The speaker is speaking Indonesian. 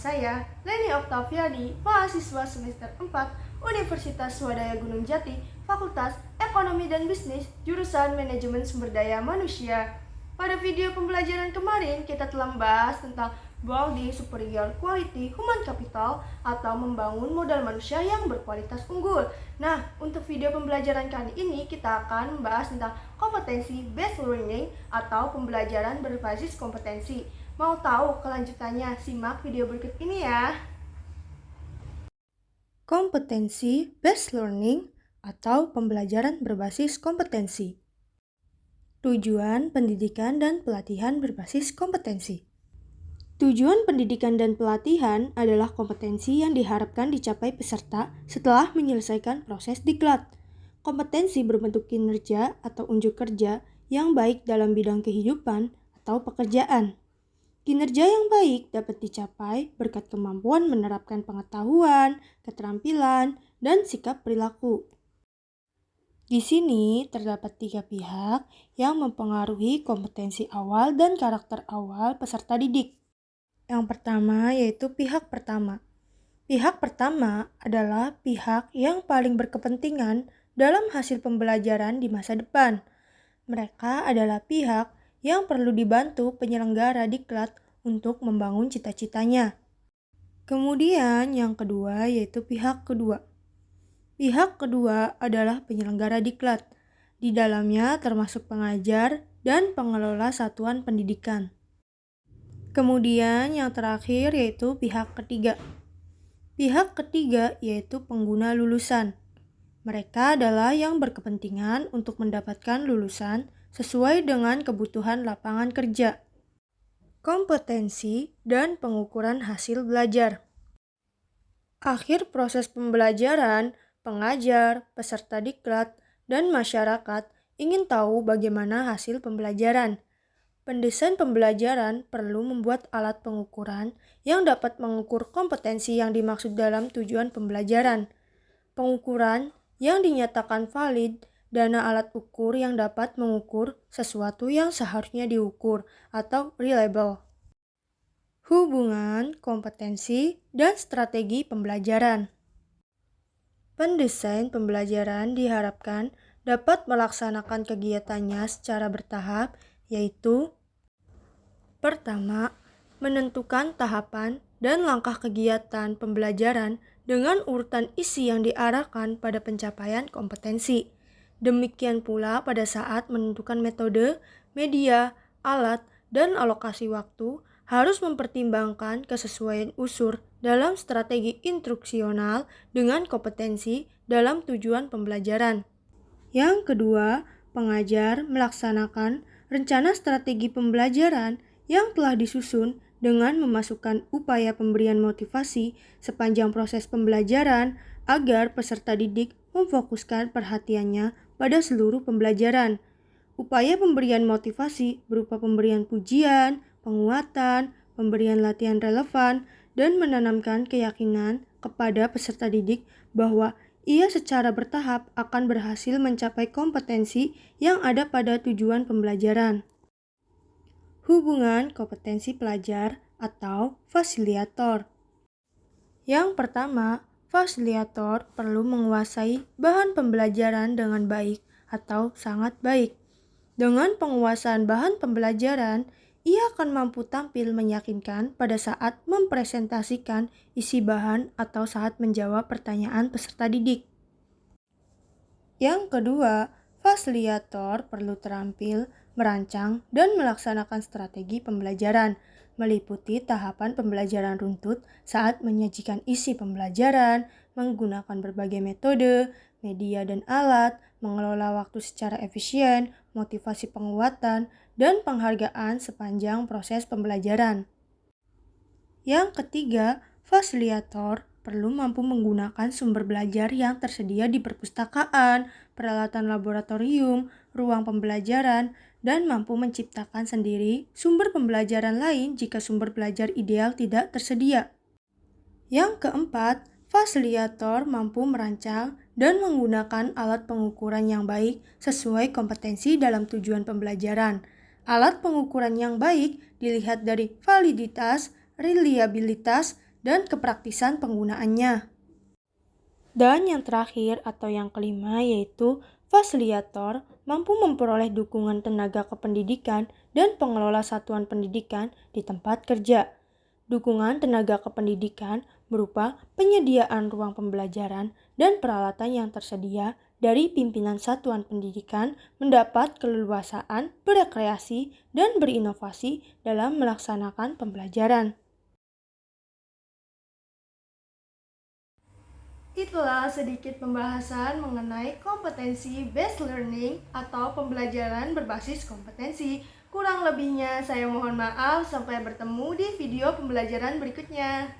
saya, Leni Oktaviani, mahasiswa semester 4 Universitas Swadaya Gunung Jati, Fakultas Ekonomi dan Bisnis, jurusan Manajemen Sumber Daya Manusia. Pada video pembelajaran kemarin, kita telah membahas tentang Building Superior Quality Human Capital atau membangun modal manusia yang berkualitas unggul. Nah, untuk video pembelajaran kali ini kita akan membahas tentang kompetensi based learning atau pembelajaran berbasis kompetensi. Mau tahu kelanjutannya? Simak video berikut ini ya. Kompetensi based learning atau pembelajaran berbasis kompetensi. Tujuan pendidikan dan pelatihan berbasis kompetensi. Tujuan pendidikan dan pelatihan adalah kompetensi yang diharapkan dicapai peserta setelah menyelesaikan proses diklat. Kompetensi berbentuk kinerja atau unjuk kerja yang baik dalam bidang kehidupan atau pekerjaan. Kinerja yang baik dapat dicapai berkat kemampuan menerapkan pengetahuan, keterampilan, dan sikap perilaku. Di sini terdapat 3 pihak yang mempengaruhi kompetensi awal dan karakter awal peserta didik. Yang pertama yaitu pihak pertama. Pihak pertama adalah pihak yang paling berkepentingan dalam hasil pembelajaran di masa depan. Mereka adalah pihak yang perlu dibantu penyelenggara diklat untuk membangun cita-citanya. Kemudian yang kedua yaitu pihak kedua. Pihak kedua adalah penyelenggara diklat. Di dalamnya termasuk pengajar dan pengelola satuan pendidikan. Kemudian yang terakhir yaitu pihak ketiga. Pihak ketiga yaitu pengguna lulusan. Mereka adalah yang berkepentingan untuk mendapatkan lulusan sesuai dengan kebutuhan lapangan kerja. Kompetensi dan pengukuran hasil belajar. Akhir proses pembelajaran, pengajar, peserta diklat, dan masyarakat ingin tahu bagaimana hasil pembelajaran. Pendesain pembelajaran perlu membuat alat pengukuran yang dapat mengukur kompetensi yang dimaksud dalam tujuan pembelajaran. Pengukuran yang dinyatakan valid, dana alat ukur yang dapat mengukur sesuatu yang seharusnya diukur atau reliable. Hubungan, kompetensi, dan strategi pembelajaran. Pendesain pembelajaran diharapkan dapat melaksanakan kegiatannya secara bertahap, yaitu pertama, menentukan tahapan dan langkah kegiatan pembelajaran dengan urutan isi yang diarahkan pada pencapaian kompetensi. Demikian pula pada saat menentukan metode, media, alat, dan alokasi waktu harus mempertimbangkan kesesuaian unsur dalam strategi instruksional dengan kompetensi dalam tujuan pembelajaran. Yang kedua, pengajar melaksanakan rencana strategi pembelajaran yang telah disusun dengan memasukkan upaya pemberian motivasi sepanjang proses pembelajaran agar peserta didik memfokuskan perhatiannya pada seluruh pembelajaran. Upaya pemberian motivasi berupa pemberian pujian, penguatan, pemberian latihan relevan, dan menanamkan keyakinan kepada peserta didik bahwa ia secara bertahap akan berhasil mencapai kompetensi yang ada pada tujuan pembelajaran. Hubungan kompetensi pelajar atau fasilitator. Yang pertama, fasilitator perlu menguasai bahan pembelajaran dengan baik atau sangat baik. Dengan penguasaan bahan pembelajaran, ia akan mampu tampil meyakinkan pada saat mempresentasikan isi bahan atau saat menjawab pertanyaan peserta didik. Yang kedua, fasilitator perlu terampil merancang dan melaksanakan strategi pembelajaran, meliputi tahapan pembelajaran runtut saat menyajikan isi pembelajaran, menggunakan berbagai metode, media dan alat, mengelola waktu secara efisien, motivasi penguatan, dan penghargaan sepanjang proses pembelajaran. Yang ketiga, fasilitator perlu mampu menggunakan sumber belajar yang tersedia di perpustakaan, peralatan laboratorium, ruang pembelajaran, dan mampu menciptakan sendiri sumber pembelajaran lain jika sumber belajar ideal tidak tersedia. Yang keempat, fasilitator mampu merancang dan menggunakan alat pengukuran yang baik sesuai kompetensi dalam tujuan pembelajaran. Alat pengukuran yang baik dilihat dari validitas, reliabilitas, dan kepraktisan penggunaannya. Dan yang terakhir atau yang kelima yaitu fasilitator mampu memperoleh dukungan tenaga kependidikan dan pengelola satuan pendidikan di tempat kerja. Dukungan tenaga kependidikan berupa penyediaan ruang pembelajaran dan peralatan yang tersedia dari pimpinan satuan pendidikan mendapat keleluasaan berekreasi dan berinovasi dalam melaksanakan pembelajaran. Itulah sedikit pembahasan mengenai kompetensi based learning atau pembelajaran berbasis kompetensi. Kurang lebihnya saya mohon maaf, sampai bertemu di video pembelajaran berikutnya.